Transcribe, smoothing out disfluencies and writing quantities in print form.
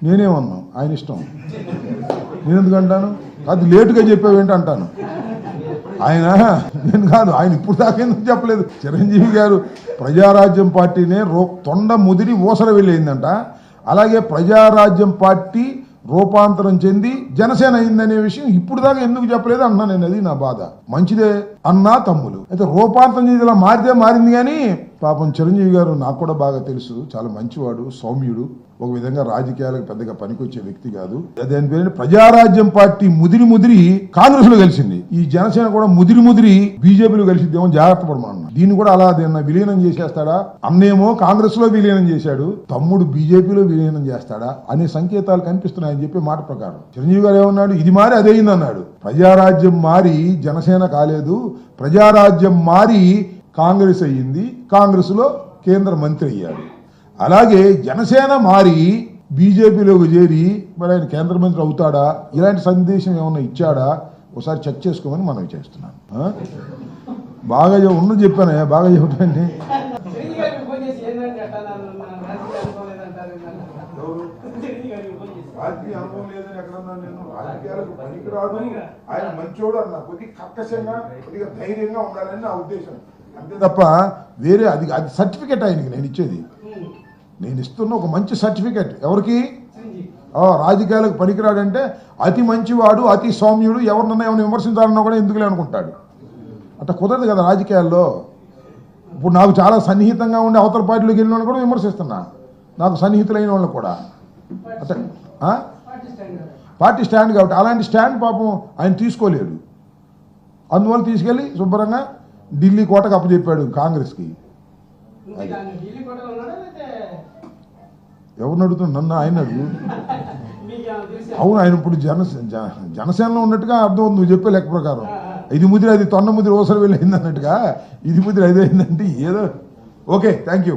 నేనేమన్నా ఆయన ఇష్టం, నేను ఎందుకంటాను? అది లేటుగా చెప్పావేంటి అంటాను. ఆయన నేను కాదు, ఆయన ఇప్పుడు దాకా ఎందుకు చెప్పలేదు? చిరంజీవి గారు ప్రజారాజ్యం పార్టీనే తొండ ముదిరి ఊసర వెళ్ళిందంట. అలాగే ప్రజారాజ్యం పార్టీ రూపాంతరం చెంది జనసేన అయిందనే విషయం ఇప్పుడు దాకా ఎందుకు చెప్పలేదు అన్నా నేను. అది నా బాధ. మంచిదే అన్నా తమ్ములు, అయితే రూపాంతరం చెంది ఇలా మారితే మారింది. కానీ పాపం చిరంజీవి గారు నాకు కూడా బాగా తెలుసు, చాలా మంచివాడు, సౌమ్యుడు, ఒక విధంగా రాజకీయాలకు పెద్దగా పనికొచ్చే వ్యక్తి కాదు. దాని పేరు ప్రజారాజ్యం పార్టీ ముదిరి కాంగ్రెస్ లో కలిసింది. ఈ జనసేన కూడా ముదిరి బీజేపీలో కలిసిద్దేమో, జాగ్రత్త పడమన్నా. దీన్ని కూడా అలా విలీనం చేసేస్తాడా? అన్నేమో కాంగ్రెస్ లో విలీనం చేశాడు, తమ్ముడు బీజేపీలో విలీనం చేస్తాడా అనే సంకేతాలు కనిపిస్తున్నాయి అని చెప్పే మాట ప్రకారం చిరంజీవి గారు ఏమన్నాడు? ఇది మారి అదేయింది అన్నాడు. ప్రజారాజ్యం మారి జనసేన కాలేదు, ప్రజారాజ్యం మారి కాంగ్రెస్ అయ్యింది, కాంగ్రెస్ లో కేంద్ర మంత్రి అయ్యాడు. అలాగే జనసేన మారి బీజేపీలోకి చేరి మరి ఆయన కేంద్ర మంత్రి అవుతాడా? ఇలాంటి సందేశం ఏమన్నా ఇచ్చాడా? ఒకసారి చెక్ చేసుకోమని మనం చేస్తున్నాను. బాగా ఉన్నది చెప్పాను, బాగా చెప్పండి. రాజకీయ అనుభవం లేదని ఎక్కడన్నా నేను? రాజకీయాలకు పనికిరాదు, ఆయన మంచోడు అన్నా. కొద్దిగా కర్కశంగా, కొద్దిగా ధైర్యంగా ఉండాలని నా ఉద్దేశం, అంతే తప్ప వేరే అది సర్టిఫికెట్ ఆయనకి నేను ఇచ్చేది. నేను ఇస్తున్న ఒక మంచి సర్టిఫికెట్ ఎవరికి? రాజకీయాలకు పనికిరాడంటే అతి మంచివాడు, అతి సౌమ్యుడు, ఎవరినన్నా ఏమైనా విమర్శించాలన్నా కూడా ఎందుకులే అనుకుంటాడు. అట్లా కుదరదు కదా రాజకీయాల్లో. ఇప్పుడు నాకు చాలా సన్నిహితంగా ఉండే అవతల పార్టీలోకి వెళ్ళిన వాళ్ళు కూడా విమర్శిస్తున్నా, నాకు సన్నిహితులైన వాళ్ళు కూడా. అట్లా పార్టీ స్టాండ్ కాబట్టి అలాంటి స్టాండ్ పాపం ఆయన తీసుకోలేడు. అందువల్ల తీసుకెళ్ళి శుభ్రంగా ఢిల్లీ కోటకు అప్పచెప్పాడు కాంగ్రెస్కి. ఎవరిని అడుగుతున్నా? నన్ను. ఆయన అడుగు. అవును, ఆయన ఇప్పుడు జనసేనలో ఉన్నట్టుగా అర్థం అవుతుంది నువ్వు చెప్పే లెక్క ప్రకారం. ఇది ముదిరి అది తొండ ముదిరి ఓసరి వెళ్ళి అయింది అన్నట్టుగా ఇది ముదిరి అది అయిందంటే ఏదో. Okay, thank you.